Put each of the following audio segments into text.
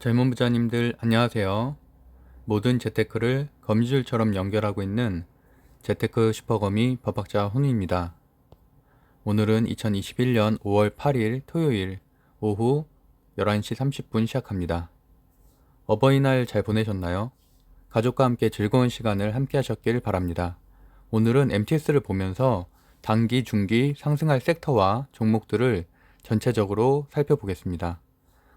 젊은 부자님들 안녕하세요. 모든 재테크를 거미줄처럼 연결하고 있는 재테크 슈퍼거미 법학자 훈우입니다. 오늘은 2021년 5월 8일 토요일 오후 11시 30분 시작합니다. 어버이날 잘 보내셨나요? 가족과 함께 즐거운 시간을 함께 하셨길 바랍니다. 오늘은 MTS를 보면서 단기, 중기 상승할 섹터와 종목들을 전체적으로 살펴보겠습니다.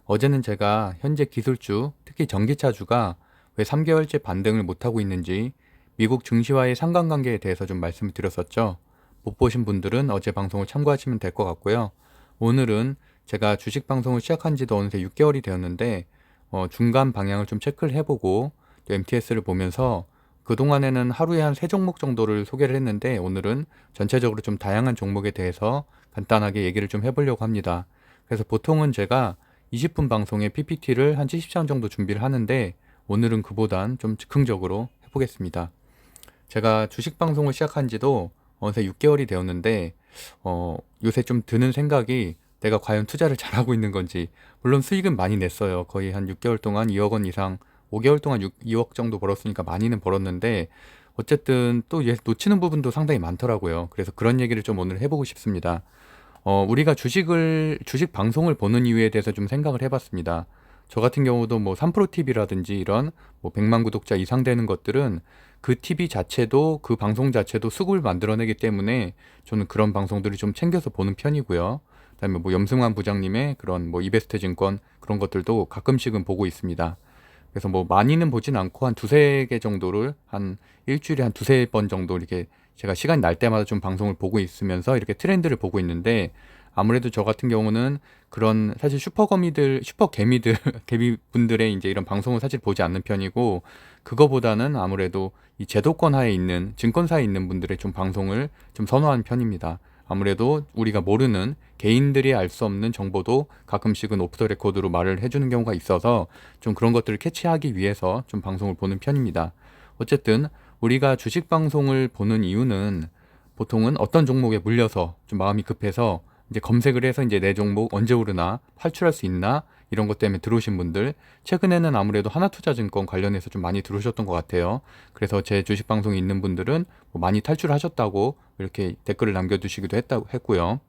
어제는 제가 현재 기술주, 특히 전기차주가 왜 3개월째 반등을 못하고 있는지 미국 증시와의 상관관계에 대해서 좀 말씀을 드렸었죠. 못 보신 분들은 어제 방송을 참고하시면 될 것 같고요. 오늘은 제가 주식 방송을 시작한 지도 어느새 6개월이 되었는데 중간 방향을 좀 체크를 해보고 또 MTS를 보면서 그동안에는 하루에 한 3종목 정도를 소개를 했는데 오늘은 전체적으로 좀 다양한 종목에 대해서 간단하게 얘기를 좀 해보려고 합니다. 그래서 보통은 제가 20분 방송에 PPT를 한 70장 정도 준비를 하는데 오늘은 그보단 좀 즉흥적으로 해보겠습니다. 제가 주식 방송을 시작한 지도 어느새 6개월이 되었는데 요새 좀 드는 생각이 내가 과연 투자를 잘하고 있는 건지. 물론 수익은 많이 냈어요. 거의 한 6개월 동안 2억 원 이상, 5개월 동안 2억 정도 벌었으니까 많이는 벌었는데 어쨌든 또 놓치는 부분도 상당히 많더라고요. 그래서 그런 얘기를 좀 오늘 해보고 싶습니다. 우리가 주식 방송을 보는 이유에 대해서 좀 생각을 해봤습니다. 저 같은 경우도 뭐 3프로TV라든지 이런 뭐 100만 구독자 이상 되는 것들은 그 TV 자체도 그 방송 자체도 수급을 만들어내기 때문에 저는 그런 방송들을 좀 챙겨서 보는 편이고요. 그다음에 뭐 염승환 부장님의 그런 뭐 이베스트 증권 그런 것들도 가끔씩은 보고 있습니다. 그래서 뭐 많이는 보진 않고 한 두세 개 정도를 한 일주일에 한 두세 번 정도 이렇게 제가 시간이 날 때마다 좀 방송을 보고 있으면서 이렇게 트렌드를 보고 있는데 아무래도 저 같은 경우는 그런 사실 슈퍼개미들, 개미분들의 이제 이런 방송을 사실 보지 않는 편이고 그거보다는 아무래도 이 제도권 하에 있는 증권사에 있는 분들의 좀 방송을 좀 선호하는 편입니다. 아무래도 우리가 모르는 개인들이 알 수 없는 정보도 가끔씩은 오프 더 레코드로 말을 해주는 경우가 있어서 좀 그런 것들을 캐치하기 위해서 좀 방송을 보는 편입니다. 어쨌든 우리가 주식 방송을 보는 이유는 보통은 어떤 종목에 물려서 좀 마음이 급해서 이제 검색을 해서 이제 내 종목 언제 오르나 팔출할 수 있나 이런 것 때문에 들어오신 분들, 최근에는 아무래도 하나투자증권 관련해서 좀 많이 들어오셨던 것 같아요. 그래서 제 주식 방송에 있는 분들은 뭐 많이 탈출하셨다고 이렇게 댓글을 남겨두시기도 했고요.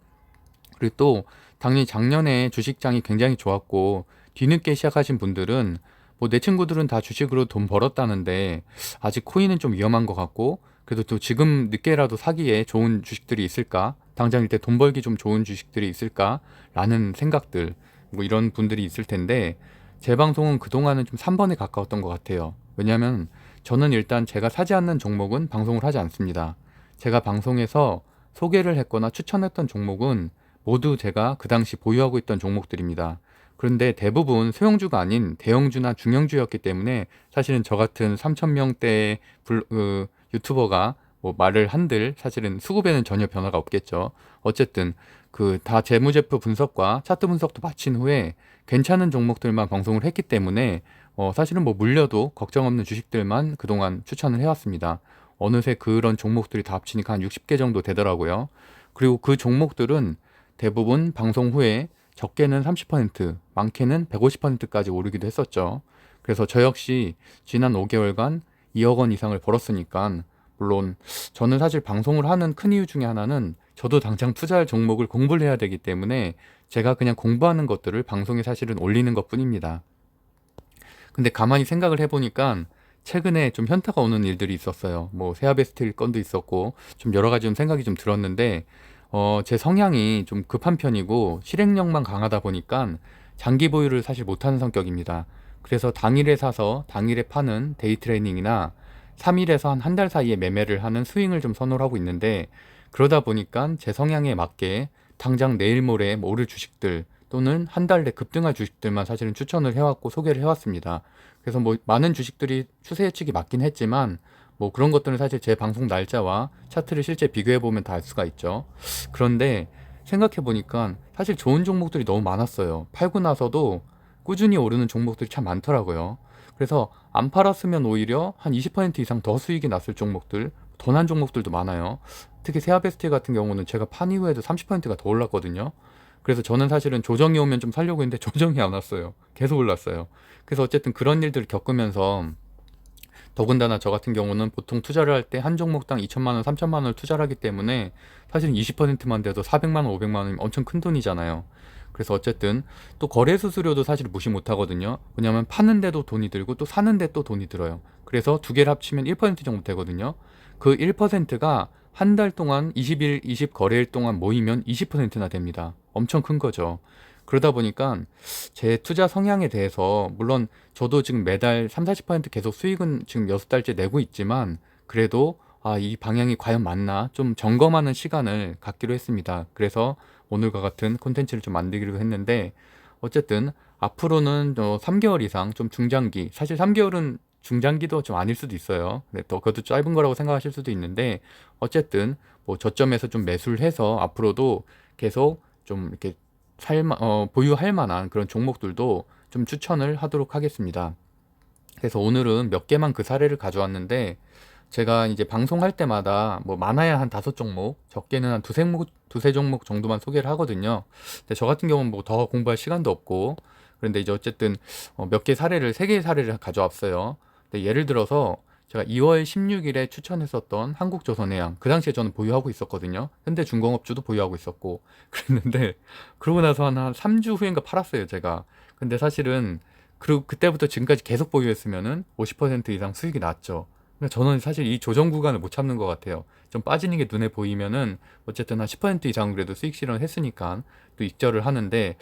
그리고 또 당연히 작년에 주식장이 굉장히 좋았고 뒤늦게 시작하신 분들은 뭐 내 친구들은 다 주식으로 돈 벌었다는데 아직 코인은 좀 위험한 것 같고 그래도 또 지금 늦게라도 사기에 좋은 주식들이 있을까? 당장일 때 돈 벌기 좀 좋은 주식들이 있을까? 라는 생각들 뭐 이런 분들이 있을 텐데 제 방송은 그동안은 좀 3번에 가까웠던 것 같아요. 왜냐하면 저는 일단 제가 사지 않는 종목은 방송을 하지 않습니다. 제가 방송에서 소개를 했거나 추천했던 종목은 모두 제가 그 당시 보유하고 있던 종목들입니다. 그런데 대부분 소형주가 아닌 대형주나 중형주였기 때문에 사실은 저 같은 3,000명대 유튜버가 뭐 말을 한들 사실은 수급에는 전혀 변화가 없겠죠. 어쨌든 그 다 재무제표 분석과 차트 분석도 마친 후에 괜찮은 종목들만 방송을 했기 때문에 사실은 뭐 물려도 걱정 없는 주식들만 그동안 추천을 해왔습니다. 어느새 그런 종목들이 다 합치니까 한 60개 정도 되더라고요. 그리고 그 종목들은 대부분 방송 후에 적게는 30%, 많게는 150%까지 오르기도 했었죠. 그래서 저 역시 지난 5개월간 2억 원 이상을 벌었으니까 물론 저는 사실 방송을 하는 큰 이유 중에 하나는 저도 당장 투자할 종목을 공부를 해야 되기 때문에 제가 그냥 공부하는 것들을 방송에 사실은 올리는 것뿐입니다. 근데 가만히 생각을 해보니까 최근에 좀 현타가 오는 일들이 있었어요. 뭐 세아베스트일 건도 있었고 좀 여러 가지 좀 생각이 좀 들었는데 제 성향이 좀 급한 편이고 실행력만 강하다 보니까 장기 보유를 사실 못하는 성격입니다. 그래서 당일에 사서 당일에 파는 데이 트레이닝이나 3일에서 한 달 사이에 매매를 하는 스윙을 좀 선호를 하고 있는데 그러다 보니까 제 성향에 맞게 당장 내일 모레 뭐 오를 주식들 또는 한 달 내 급등할 주식들만 사실은 추천을 해왔고 소개를 해왔습니다. 그래서 뭐 많은 주식들이 추세 예측이 맞긴 했지만 뭐 그런 것들은 사실 제 방송 날짜와 차트를 실제 비교해 보면 다 알 수가 있죠. 그런데 생각해 보니까 사실 좋은 종목들이 너무 많았어요. 팔고 나서도 꾸준히 오르는 종목들이 참 많더라고요. 그래서 안 팔았으면 오히려 한 20% 이상 더 수익이 났을 종목들, 더 난 종목들도 많아요. 특히 세아베스트 같은 경우는 제가 판 이후에도 30%가 더 올랐거든요. 그래서 저는 사실은 조정이 오면 좀 살려고 했는데 조정이 안 왔어요. 계속 올랐어요. 그래서 어쨌든 그런 일들을 겪으면서, 더군다나 저 같은 경우는 보통 투자를 할 때 한 종목당 2천만 원, 3천만 원을 투자를 하기 때문에 사실은 20%만 돼도 400만 원, 500만 원이면 엄청 큰 돈이잖아요. 그래서 어쨌든 또 거래 수수료도 사실 무시 못 하거든요. 왜냐면 파는데도 돈이 들고 또 사는데 또 돈이 들어요. 그래서 두 개를 합치면 1% 정도 되거든요. 그 1%가 한 달 동안 20일, 20거래일 동안 모이면 20%나 됩니다. 엄청 큰 거죠. 그러다 보니까 제 투자 성향에 대해서, 물론 저도 지금 매달 3, 40% 계속 수익은 지금 6달째 내고 있지만, 그래도 이 방향이 과연 맞나 좀 점검하는 시간을 갖기로 했습니다. 그래서 오늘과 같은 콘텐츠를 좀 만들기로 했는데, 어쨌든 앞으로는 3개월 이상 좀 중장기, 사실 3개월은 중장기도 좀 아닐 수도 있어요. 네, 더 그것도 짧은 거라고 생각하실 수도 있는데, 어쨌든 뭐 저점에서 좀 매수를 해서 앞으로도 계속 좀 이렇게 보유할 만한 그런 종목들도 좀 추천을 하도록 하겠습니다. 그래서 오늘은 몇 개만 그 사례를 가져왔는데, 제가 이제 방송할 때마다 뭐 많아야 한 5종목, 적게는 한 두세 종목 정도만 소개를 하거든요. 근데 저 같은 경우는 뭐 더 공부할 시간도 없고, 그런데 이제 어쨌든 몇 개 사례를, 3개의 사례를 가져왔어요. 근데 예를 들어서 제가 2월 16일에 추천했었던 한국조선해양, 그 당시에 저는 보유하고 있었거든요. 현대중공업주도 보유하고 있었고 그랬는데, 그러고 나서 한 3주 후인가 팔았어요, 제가. 근데 사실은 그리고 그때부터 지금까지 계속 보유했으면은 50% 이상 수익이 났죠. 근데 저는 사실 이 조정 구간을 못 참는 것 같아요. 좀 빠지는 게 눈에 보이면은 어쨌든 한 10% 이상 그래도 수익 실현을 했으니까 또 익절을 하는데,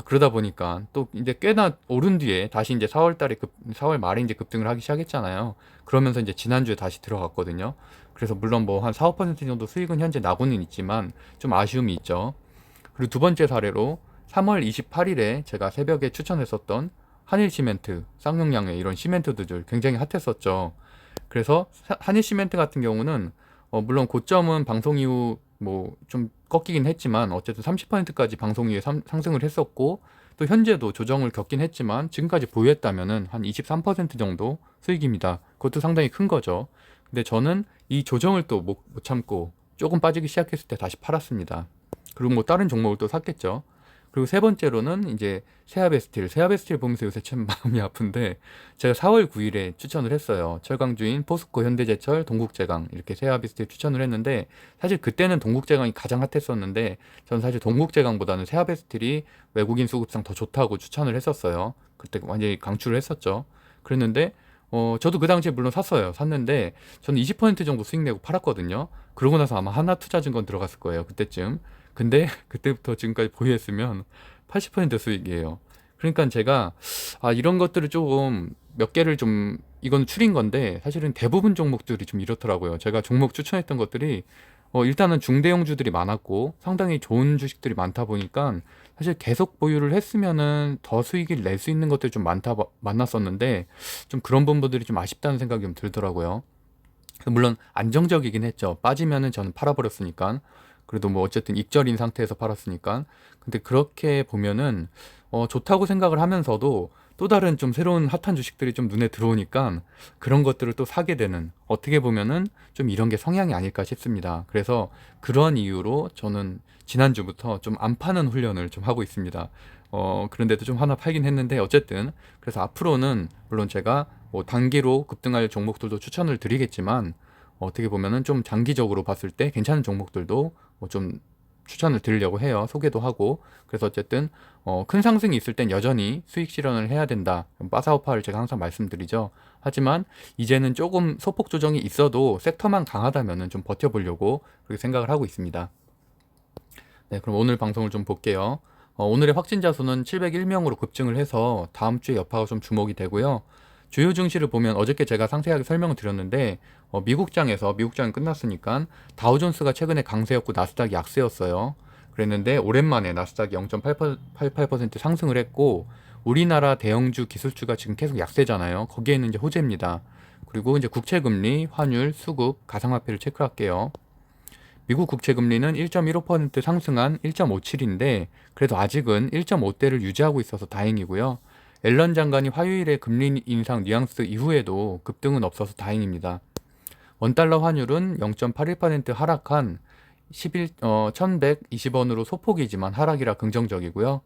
그러다 보니까 또 이제 꽤나 오른 뒤에 다시 이제 4월 달에 4월 말에 이제 급등을 하기 시작했잖아요. 그러면서 이제 지난주에 다시 들어갔거든요. 그래서 물론 뭐 한 4, 5% 정도 수익은 현재 나고는 있지만 좀 아쉬움이 있죠. 그리고 두 번째 사례로 3월 28일에 제가 새벽에 추천했었던 한일시멘트, 쌍용양의 이런 시멘트들 굉장히 핫했었죠. 그래서 한일시멘트 같은 경우는 물론 고점은 방송 이후 뭐 좀 꺾이긴 했지만 어쨌든 30%까지 방송 이후에 상승을 했었고, 또 현재도 조정을 겪긴 했지만 지금까지 보유했다면은 한 23% 정도 수익입니다. 그것도 상당히 큰 거죠. 근데 저는 이 조정을 또 못 참고 조금 빠지기 시작했을 때 다시 팔았습니다. 그리고 뭐 다른 종목을 또 샀겠죠. 그리고 세 번째로는 이제 세아베스틸 보면서 요새 참 마음이 아픈데, 제가 4월 9일에 추천을 했어요. 철강주인 포스코, 현대제철, 동국제강 이렇게 세아베스틸 추천을 했는데, 사실 그때는 동국제강이 가장 핫했었는데 저는 사실 동국제강보다는 세아베스틸이 외국인 수급상 더 좋다고 추천을 했었어요. 그때 완전히 강추를 했었죠. 그랬는데 저도 그 당시에 물론 샀어요. 샀는데 저는 20% 정도 수익 내고 팔았거든요. 그러고 나서 아마 하나투자증권 들어갔을 거예요, 그때쯤. 근데 그때부터 지금까지 보유했으면 80% 수익이에요. 그러니까 제가 이런 것들을 조금 몇 개를 좀, 이건 추린 건데 사실은 대부분 종목들이 좀 이렇더라고요. 제가 종목 추천했던 것들이 일단은 중대형주들이 많았고 상당히 좋은 주식들이 많다 보니까 사실 계속 보유를 했으면은 더 수익을 낼 수 있는 것들이 좀 많았었는데, 좀 그런 부분들이 좀 아쉽다는 생각이 좀 들더라고요. 물론 안정적이긴 했죠. 빠지면은 저는 팔아버렸으니까. 그래도 뭐 어쨌든 익절인 상태에서 팔았으니까. 근데 그렇게 보면은 좋다고 생각을 하면서도 또 다른 좀 새로운 핫한 주식들이 좀 눈에 들어오니까 그런 것들을 또 사게 되는, 어떻게 보면은 좀 이런 게 성향이 아닐까 싶습니다. 그래서 그런 이유로 저는 지난주부터 좀 안 파는 훈련을 좀 하고 있습니다. 그런데도 좀 하나 팔긴 했는데, 어쨌든 그래서 앞으로는 물론 제가 뭐 단기로 급등할 종목들도 추천을 드리겠지만, 어떻게 보면은 좀 장기적으로 봤을 때 괜찮은 종목들도 좀 추천을 드리려고 해요. 소개도 하고. 그래서 어쨌든 큰 상승이 있을 땐 여전히 수익 실현을 해야 된다. 빠사오파를 제가 항상 말씀드리죠. 하지만 이제는 조금 소폭 조정이 있어도 섹터만 강하다면은 좀 버텨보려고 그렇게 생각을 하고 있습니다. 네, 그럼 오늘 방송을 좀 볼게요. 오늘의 확진자 수는 701명으로 급증을 해서 다음 주에 여파가 좀 주목이 되고요. 주요 증시를 보면 어저께 제가 상세하게 설명을 드렸는데, 미국장이 끝났으니까 다우존스가 최근에 강세였고 나스닥이 약세였어요. 그랬는데 오랜만에 나스닥이 0.88% 상승을 했고, 우리나라 대형주 기술주가 지금 계속 약세잖아요. 거기에는 이제 호재입니다. 그리고 이제 국채금리, 환율, 수급, 가상화폐를 체크할게요. 미국 국채금리는 1.15% 상승한 1.57인데 그래도 아직은 1.5대를 유지하고 있어서 다행이고요. 앨런 장관이 화요일에 금리 인상 뉘앙스 이후에도 급등은 없어서 다행입니다. 원달러 환율은 0.81% 하락한 1120원으로 소폭이지만 하락이라 긍정적이고요.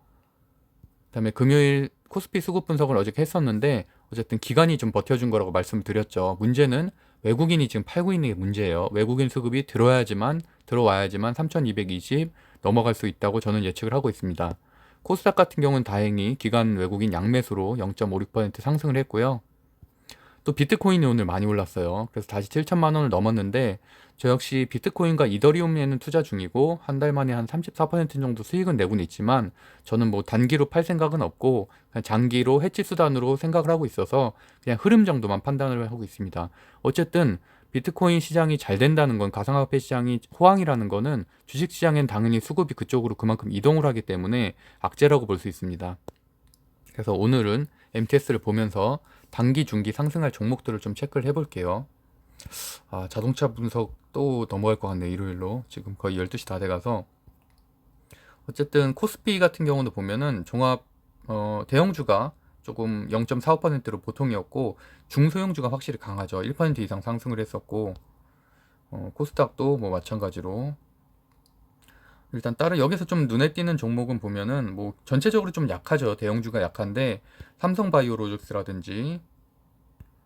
그다음에 금요일 코스피 수급 분석을 어저께 했었는데 어쨌든 기관이 좀 버텨준 거라고 말씀드렸죠. 문제는 외국인이 지금 팔고 있는 게 문제예요. 외국인 수급이 들어와야지만 3220 넘어갈 수 있다고 저는 예측을 하고 있습니다. 코스닥 같은 경우는 다행히 기관 외국인 양매수로 0.56% 상승을 했고요. 또 비트코인이 오늘 많이 올랐어요. 그래서 다시 7천만 원을 넘었는데 저 역시 비트코인과 이더리움에는 투자 중이고 한 달 만에 한 34% 정도 수익은 내고는 있지만 저는 뭐 단기로 팔 생각은 없고 그냥 장기로 해치 수단으로 생각을 하고 있어서 그냥 흐름 정도만 판단을 하고 있습니다. 어쨌든 비트코인 시장이 잘 된다는 건 가상화폐 시장이 호황이라는 거는 주식 시장엔 당연히 수급이 그쪽으로 그만큼 이동을 하기 때문에 악재라고 볼 수 있습니다. 그래서 오늘은 MTS를 보면서 단기, 중기 상승할 종목들을 좀 체크를 해볼게요. 자동차 분석 또 넘어갈 것 같네, 일요일로. 지금 거의 12시 다 돼가서. 어쨌든 코스피 같은 경우도 보면은 대형주가 조금 0.45%로 보통이었고 중소형주가 확실히 강하죠. 1% 이상 상승을 했었고 코스닥도 뭐 마찬가지로 일단 다른 여기서 좀 눈에 띄는 종목은 보면은 뭐 전체적으로 좀 약하죠. 대형주가 약한데 삼성바이오로직스라든지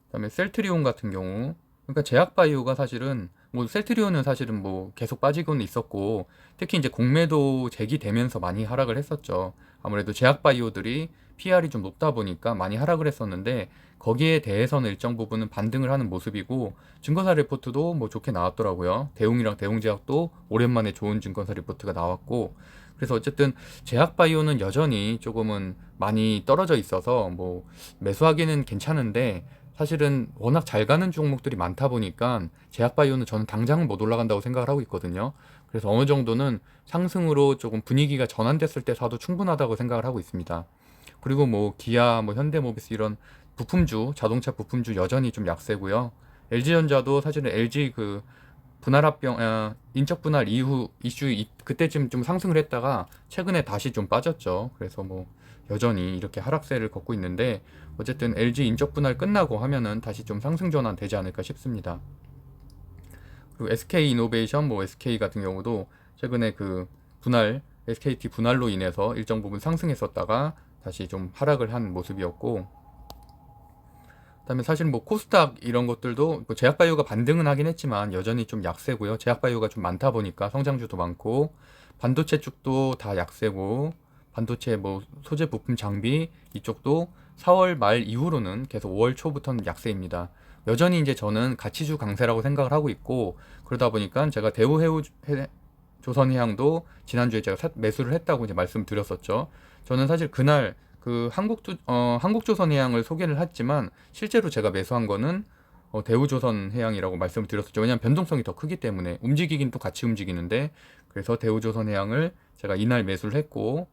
그다음에 셀트리온 같은 경우 그러니까 제약바이오가 사실은 뭐 셀트리온은 사실은 뭐 계속 빠지고는 있었고 특히 이제 공매도 제기되면서 많이 하락을 했었죠. 아무래도 제약바이오들이 PR이 좀 높다 보니까 많이 하락을 했었는데 거기에 대해서는 일정 부분은 반등을 하는 모습이고 증권사 리포트도 뭐 좋게 나왔더라고요. 대웅이랑 대웅제약도 오랜만에 좋은 증권사 리포트가 나왔고 그래서 어쨌든 제약바이오는 여전히 조금은 많이 떨어져 있어서 뭐 매수하기는 괜찮은데 사실은 워낙 잘 가는 종목들이 많다 보니까 제약바이오는 저는 당장은 못 올라간다고 생각을 하고 있거든요. 그래서 어느 정도는 상승으로 조금 분위기가 전환됐을 때 사도 충분하다고 생각을 하고 있습니다. 그리고 뭐 기아, 뭐 현대모비스 이런 부품주, 자동차 부품주 여전히 좀 약세고요. LG전자도 사실은 LG 그 인적 분할 이후 그때쯤 좀 상승을 했다가 최근에 다시 좀 빠졌죠. 그래서 뭐 여전히 이렇게 하락세를 걷고 있는데 어쨌든 LG 인적 분할 끝나고 하면은 다시 좀 상승 전환 되지 않을까 싶습니다. 그리고 SK 이노베이션, 뭐 SK 같은 경우도 최근에 그 SKT 분할로 인해서 일정 부분 상승했었다가 다시 좀 하락을 한 모습이었고 그다음에 사실 뭐 코스닥 이런 것들도 뭐 제약바이오가 반등은 하긴 했지만 여전히 좀 약세고요. 제약바이오가 좀 많다 보니까 성장주도 많고 반도체 쪽도 다 약세고 반도체 뭐 소재 부품 장비 이쪽도 4월 말 이후로는 계속 5월 초부터는 약세입니다. 여전히 이제 저는 가치주 강세라고 생각을 하고 있고 그러다 보니까 제가 조선해양도 지난주에 제가 매수를 했다고 이제 말씀드렸었죠. 저는 사실 그날 그 한국조선해양을 소개를 했지만 실제로 제가 매수한 거는 대우조선해양이라고 말씀을 드렸었죠. 왜냐하면 변동성이 더 크기 때문에 움직이긴 또 같이 움직이는데 그래서 대우조선해양을 제가 이날 매수를 했고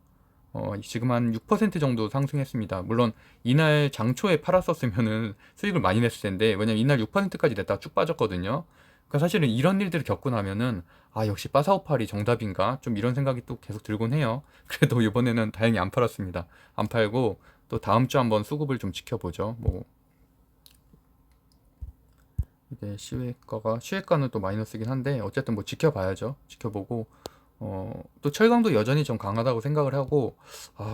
지금 한 6% 정도 상승했습니다. 물론 이날 장초에 팔았었으면은 수익을 많이 냈을 텐데 왜냐면 이날 6%까지 냈다가 쭉 빠졌거든요. 그러니까 사실은 이런 일들을 겪고 나면은 역시 빠사오팔이 정답인가 좀 이런 생각이 또 계속 들곤 해요. 그래도 이번에는 다행히 안 팔았습니다. 안 팔고 또 다음 주 한번 수급을 좀 지켜보죠. 뭐 이게 시외가는 또 마이너스긴 한데 어쨌든 뭐 지켜봐야죠. 지켜보고 또 철강도 여전히 좀 강하다고 생각을 하고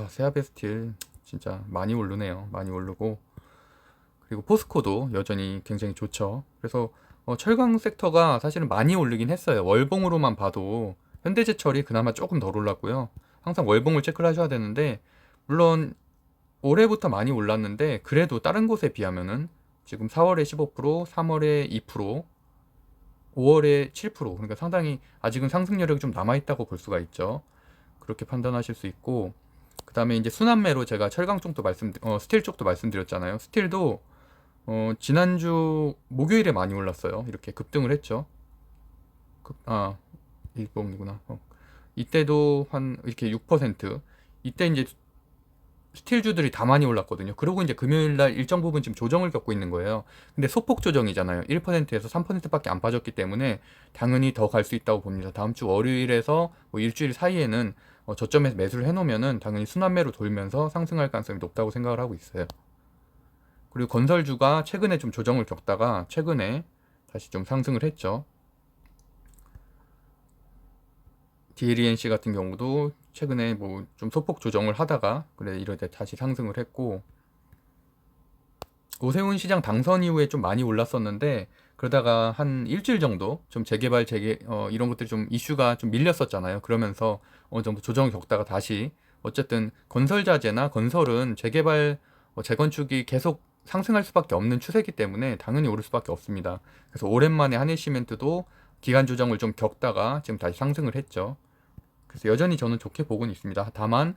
세아베스틸 진짜 많이 오르네요. 많이 오르고 그리고 포스코도 여전히 굉장히 좋죠. 그래서 철강 섹터가 사실은 많이 오르긴 했어요. 월봉으로만 봐도 현대제철이 그나마 조금 덜 올랐고요. 항상 월봉을 체크를 하셔야 되는데 물론 올해부터 많이 올랐는데 그래도 다른 곳에 비하면은 지금 4월에 15%, 3월에 2%, 5월에 7% 그러니까 상당히 아직은 상승 여력이 좀 남아있다고 볼 수가 있죠. 그렇게 판단하실 수 있고 그 다음에 이제 순환매로 제가 철강 쪽도 스틸 쪽도 말씀드렸잖아요. 스틸도 지난주 목요일에 많이 올랐어요. 이렇게 급등을 했죠. 일봉이구나. 이때도 한 이렇게 6%. 이때 이제 스틸주들이 다 많이 올랐거든요. 그리고 이제 금요일 날 일정 부분 지금 조정을 겪고 있는 거예요. 근데 소폭 조정이잖아요. 1%에서 3%밖에 안 빠졌기 때문에 당연히 더 갈 수 있다고 봅니다. 다음 주 월요일에서 뭐 일주일 사이에는 저점에서 매수를 해놓으면은 당연히 순환매로 돌면서 상승할 가능성이 높다고 생각을 하고 있어요. 그리고 건설주가 최근에 좀 조정을 겪다가 최근에 다시 좀 상승을 했죠. DLENC 같은 경우도 최근에 뭐 좀 소폭 조정을 하다가 그래 이럴 때 다시 상승을 했고, 오세훈 시장 당선 이후에 좀 많이 올랐었는데 그러다가 한 일주일 정도 좀 재개발 이런 것들이 좀 이슈가 좀 밀렸었잖아요. 그러면서 어느 정도 조정을 겪다가 다시, 어쨌든 건설 자재나 건설은 재개발 재건축이 계속 상승할 수밖에 없는 추세이기 때문에 당연히 오를 수밖에 없습니다. 그래서 오랜만에 한일시멘트도 기간 조정을 좀 겪다가 지금 다시 상승을 했죠. 그래서 여전히 저는 좋게 보고는 있습니다. 다만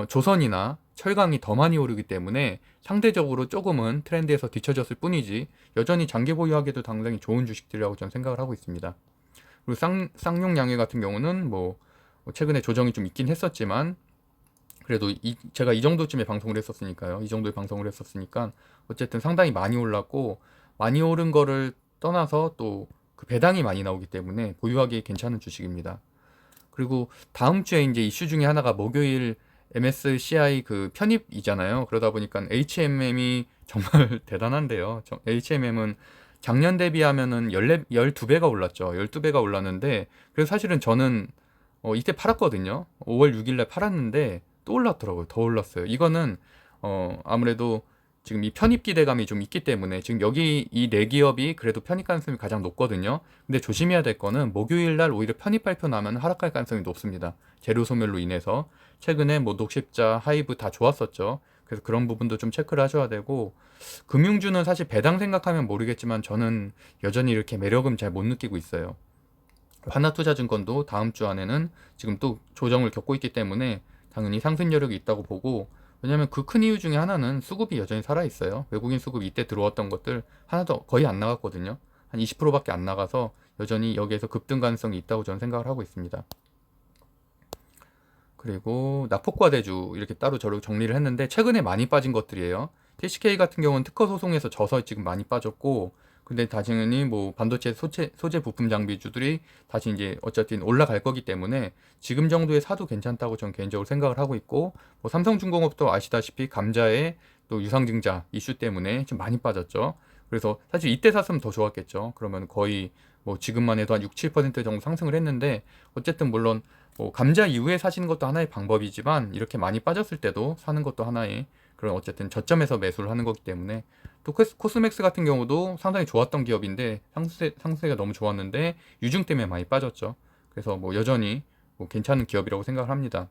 조선이나 철강이 더 많이 오르기 때문에 상대적으로 조금은 트렌드에서 뒤처졌을 뿐이지 여전히 장기 보유하기도 당장히 좋은 주식들이라고 저는 생각을 하고 있습니다. 그리고 쌍용 양해 같은 경우는 뭐 최근에 조정이 좀 있긴 했었지만 그래도 제가 이 정도쯤에 방송을 했었으니까요. 이 정도의 방송을 했었으니까 어쨌든 상당히 많이 올랐고, 많이 오른 거를 떠나서 또 그 배당이 많이 나오기 때문에 보유하기 괜찮은 주식입니다. 그리고 다음 주에 이제 이슈 중에 하나가 목요일 MSCI 그 편입이잖아요. 그러다 보니까 HMM이 정말 대단한데요. HMM은 작년 대비하면은 12배가 올랐죠. 12배가 올랐는데, 그래서 사실은 저는 이때 팔았거든요. 5월 6일날 팔았는데 또 올랐더라고요. 더 올랐어요. 이거는 아무래도 지금 이 편입 기대감이 좀 있기 때문에, 지금 여기 이 네 기업이 그래도 편입 가능성이 가장 높거든요. 근데 조심해야 될 거는 목요일 날 오히려 편입 발표 나면 하락할 가능성이 높습니다. 재료 소멸로 인해서. 최근에 뭐 녹십자, 하이브 다 좋았었죠. 그래서 그런 부분도 좀 체크를 하셔야 되고, 금융주는 사실 배당 생각하면 모르겠지만 저는 여전히 이렇게 매력은 잘 못 느끼고 있어요. 하나투자증권도 다음 주 안에는 지금 또 조정을 겪고 있기 때문에 당연히 상승 여력이 있다고 보고, 왜냐면 그 큰 이유 중에 하나는 수급이 여전히 살아있어요. 외국인 수급이 이때 들어왔던 것들 하나도 거의 안 나갔거든요. 한 20%밖에 안 나가서 여전히 여기에서 급등 가능성이 있다고 저는 생각을 하고 있습니다. 그리고 낙폭과대주 이렇게 따로 저로 정리를 했는데 최근에 많이 빠진 것들이에요. TCK 같은 경우는 특허 소송에서 져서 지금 많이 빠졌고, 근데 당연히 뭐 반도체 소재 부품 장비주들이 다시 이제 어쨌든 올라갈 거기 때문에 지금 정도의 사도 괜찮다고 저는 개인적으로 생각을 하고 있고, 뭐 삼성중공업도 아시다시피 감자의 또 유상증자 이슈 때문에 좀 많이 빠졌죠. 그래서 사실 이때 샀으면 더 좋았겠죠. 그러면 거의 뭐 지금만 해도 한 6, 7% 정도 상승을 했는데, 어쨌든 물론 뭐 감자 이후에 사시는 것도 하나의 방법이지만 이렇게 많이 빠졌을 때도 사는 것도 하나의 그런 어쨌든 저점에서 매수를 하는 거기 때문에, 또 코스맥스 같은 경우도 상당히 좋았던 기업인데 상세가 너무 좋았는데 유증 때문에 많이 빠졌죠. 그래서 뭐 여전히 뭐 괜찮은 기업이라고 생각을 합니다.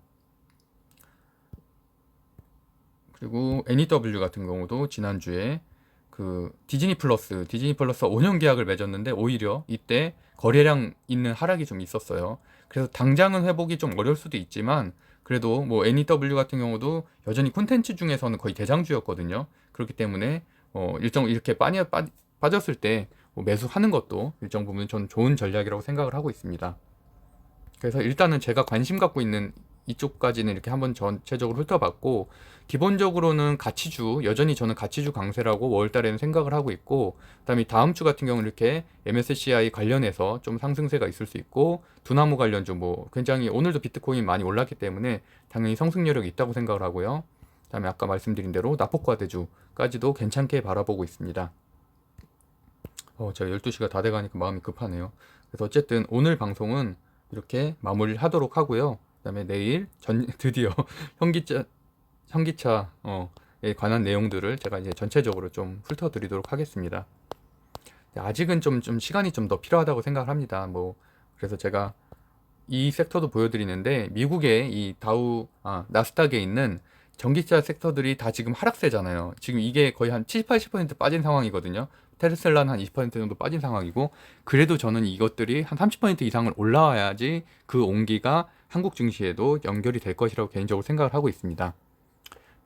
그리고 NEW 같은 경우도 지난주에 그 디즈니 플러스 5년 계약을 맺었는데 오히려 이때 거래량 있는 하락이 좀 있었어요. 그래서 당장은 회복이 좀 어려울 수도 있지만 그래도 뭐 NEW 같은 경우도 여전히 콘텐츠 중에서는 거의 대장주였거든요. 그렇기 때문에 일정 이렇게 빠졌을 때뭐 매수하는 것도 일정 부분 전 좋은 전략이라고 생각을 하고 있습니다. 그래서 일단은 제가 관심 갖고 있는 이쪽까지는 이렇게 한번 전체적으로 훑어봤고, 기본적으로는 가치주, 여전히 저는 가치주 강세라고 5월달에는 생각을 하고 있고, 그다음에 다음 주 같은 경우는 이렇게 MSCI 관련해서 좀 상승세가 있을 수 있고, 두나무 관련주 뭐 굉장히 오늘도 비트코인 많이 올랐기 때문에 당연히 성승여력이 있다고 생각을 하고요. 그다음에 아까 말씀드린 대로 나폭과대주까지도 괜찮게 바라보고 있습니다. 제가 12시가 다 돼가니까 마음이 급하네요. 그래서 어쨌든 오늘 방송은 이렇게 마무리를 하도록 하고요. 그다음에 내일 드디어 현기차에 관한 내용들을 제가 이제 전체적으로 좀 훑어드리도록 하겠습니다. 아직은 좀 시간이 좀 더 필요하다고 생각을 합니다. 뭐 그래서 제가 이 섹터도 보여드리는데, 미국의 이 나스닥에 있는 전기차 섹터들이 다 지금 하락세잖아요. 지금 이게 거의 한 70, 80% 빠진 상황이거든요. 테슬라는 한 20% 정도 빠진 상황이고, 그래도 저는 이것들이 한 30% 이상을 올라와야지 그 온기가 한국 증시에도 연결이 될 것이라고 개인적으로 생각을 하고 있습니다.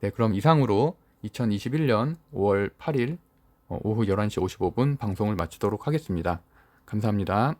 네, 그럼 이상으로 2021년 5월 8일 오후 11시 55분 방송을 마치도록 하겠습니다. 감사합니다.